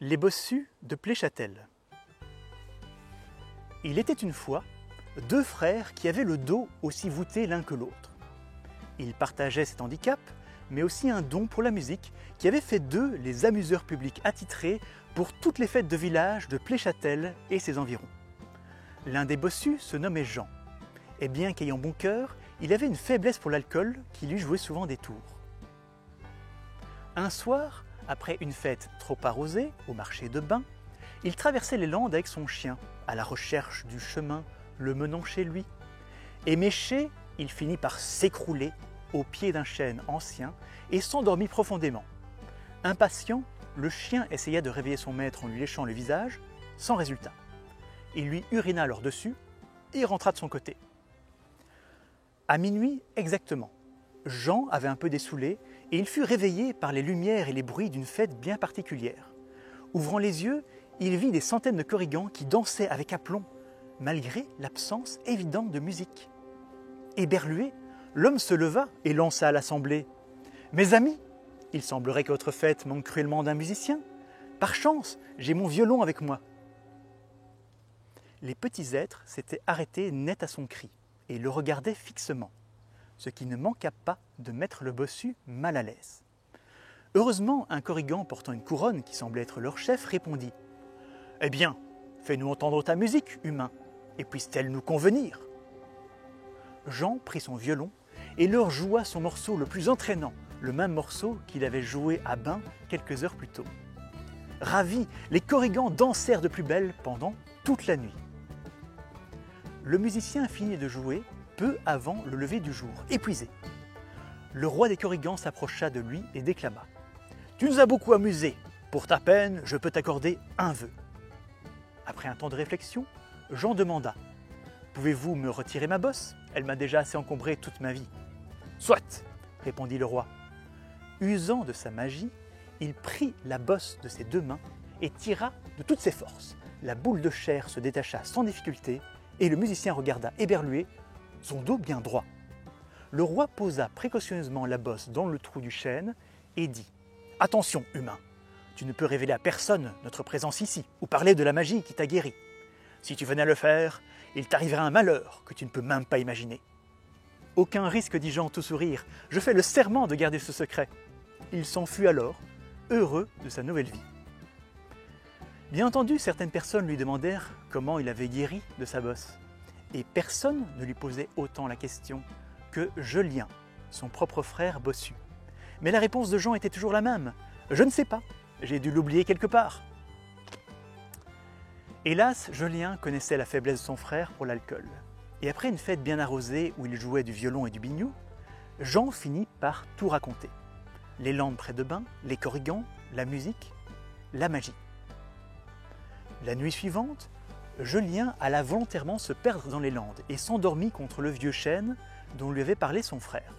Les bossus de Pléchâtel. Il était une fois deux frères qui avaient le dos aussi voûté l'un que l'autre. Ils partageaient cet handicap, mais aussi un don pour la musique qui avait fait d'eux les amuseurs publics attitrés pour toutes les fêtes de village de Pléchâtel et ses environs. L'un des bossus se nommait Jean, et bien qu'ayant bon cœur, il avait une faiblesse pour l'alcool qui lui jouait souvent des tours. Un soir, après une fête trop arrosée au marché de Bain, il traversait les landes avec son chien, à la recherche du chemin le menant chez lui. Éméché, il finit par s'écrouler au pied d'un chêne ancien et s'endormit profondément. Impatient, le chien essaya de réveiller son maître en lui léchant le visage, sans résultat. Il lui urina alors dessus et rentra de son côté. À minuit exactement, Jean avait un peu dessoulé et il fut réveillé par les lumières et les bruits d'une fête bien particulière. Ouvrant les yeux, il vit des centaines de corrigans qui dansaient avec aplomb, malgré l'absence évidente de musique. Éberlué, l'homme se leva et lança à l'assemblée « Mes amis, il semblerait que votre fête manque cruellement d'un musicien. Par chance, j'ai mon violon avec moi. » Les petits êtres s'étaient arrêtés net à son cri et le regardaient fixement, ce qui ne manqua pas de mettre le bossu mal à l'aise. Heureusement, un corrigan portant une couronne qui semblait être leur chef répondit « Eh bien, fais-nous entendre ta musique, humain, et puisse-t-elle nous convenir ?» Jean prit son violon et leur joua son morceau le plus entraînant, le même morceau qu'il avait joué à Bain quelques heures plus tôt. Ravis, les corrigans dansèrent de plus belle pendant toute la nuit. Le musicien finit de jouer peu avant le lever du jour, épuisé. Le roi des corrigans s'approcha de lui et déclama « Tu nous as beaucoup amusés. Pour ta peine, je peux t'accorder un vœu. » Après un temps de réflexion, Jean demanda « Pouvez-vous me retirer ma bosse? Elle m'a déjà assez encombré toute ma vie. »« Soit !» répondit le roi. Usant de sa magie, il prit la bosse de ses deux mains et tira de toutes ses forces. La boule de chair se détacha sans difficulté et le musicien regarda éberlué son dos bien droit. Le roi posa précautionneusement la bosse dans le trou du chêne et dit « Attention, humain, tu ne peux révéler à personne notre présence ici ou parler de la magie qui t'a guéri. Si tu venais à le faire, il t'arriverait un malheur que tu ne peux même pas imaginer. » « Aucun risque, dit Jean tout sourire, je fais le serment de garder ce secret. » Il s'enfuit alors, heureux de sa nouvelle vie. Bien entendu, certaines personnes lui demandèrent comment il avait guéri de sa bosse. Et personne ne lui posait autant la question que Jolien, son propre frère bossu. Mais la réponse de Jean était toujours la même. « Je ne sais pas, j'ai dû l'oublier quelque part. » Hélas, Jolien connaissait la faiblesse de son frère pour l'alcool. Et après une fête bien arrosée où il jouait du violon et du biniou, Jean finit par tout raconter. Les landes près de Bain, les corrigans, la musique, la magie. La nuit suivante, Jolien alla volontairement se perdre dans les landes et s'endormit contre le vieux chêne dont lui avait parlé son frère.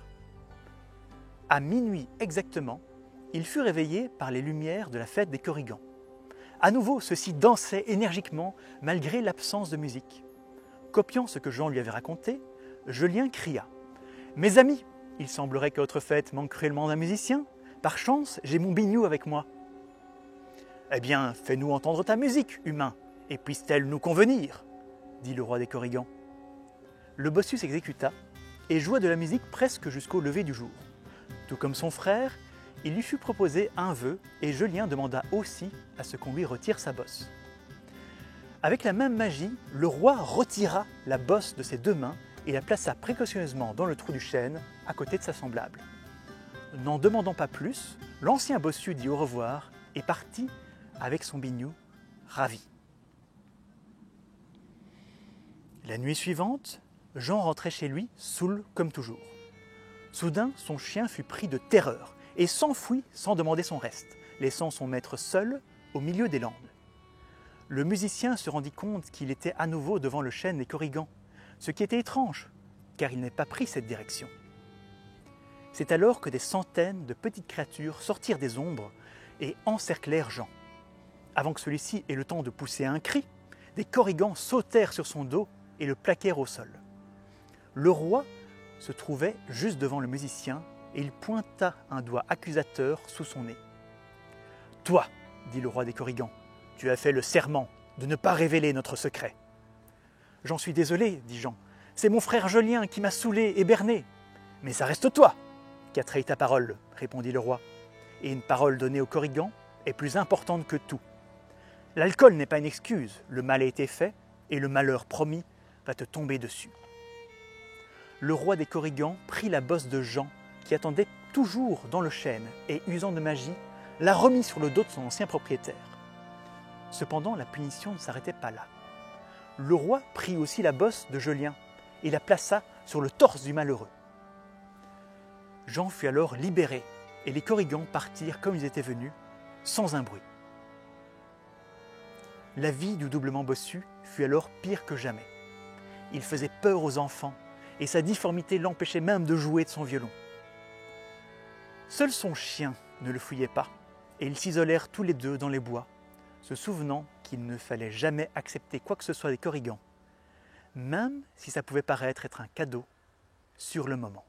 À minuit exactement, il fut réveillé par les lumières de la fête des corrigans. À nouveau, ceux-ci dansaient énergiquement malgré l'absence de musique. Copiant ce que Jean lui avait raconté, Jolien cria « Mes amis, il semblerait que votre fête manque cruellement d'un musicien. Par chance, j'ai mon biniou avec moi. »« Eh bien, fais-nous entendre ta musique, humain, et puisse-t-elle nous convenir ?» dit le roi des corrigans. Le bossu s'exécuta et joua de la musique presque jusqu'au lever du jour. Tout comme son frère, il lui fut proposé un vœu et Jolien demanda aussi à ce qu'on lui retire sa bosse. Avec la même magie, le roi retira la bosse de ses deux mains et la plaça précautionneusement dans le trou du chêne à côté de sa semblable. N'en demandant pas plus, l'ancien bossu dit au revoir et partit avec son biniou ravi. La nuit suivante, Jean rentrait chez lui, saoul comme toujours. Soudain, son chien fut pris de terreur et s'enfuit sans demander son reste, laissant son maître seul au milieu des landes. Le musicien se rendit compte qu'il était à nouveau devant le chêne des corrigans, ce qui était étrange, car il n'avait pas pris cette direction. C'est alors que des centaines de petites créatures sortirent des ombres et encerclèrent Jean. Avant que celui-ci ait le temps de pousser un cri, des corrigans sautèrent sur son dos et le plaquèrent au sol. Le roi se trouvait juste devant le musicien et il pointa un doigt accusateur sous son nez. « Toi, dit le roi des corrigans, Tu as fait le serment de ne pas révéler notre secret. »« J'en suis désolé, dit Jean. C'est mon frère Jolien qui m'a saoulé et berné. »« Mais ça reste toi qui as trahi ta parole, répondit le roi. Et une parole donnée au Corrigan est plus importante que tout. L'alcool n'est pas une excuse, le mal a été fait et le malheur promis va te tomber dessus. » Le roi des Corrigans prit la bosse de Jean, qui attendait toujours dans le chêne, et usant de magie, la remit sur le dos de son ancien propriétaire. Cependant, la punition ne s'arrêtait pas là. Le roi prit aussi la bosse de Jolien et la plaça sur le torse du malheureux. Jean fut alors libéré, et les Corrigans partirent comme ils étaient venus, sans un bruit. La vie du doublement bossu fut alors pire que jamais. Il faisait peur aux enfants, et sa difformité l'empêchait même de jouer de son violon. Seul son chien ne le fouillait pas, et ils s'isolèrent tous les deux dans les bois, se souvenant qu'il ne fallait jamais accepter quoi que ce soit des Corrigans, même si ça pouvait paraître être un cadeau sur le moment.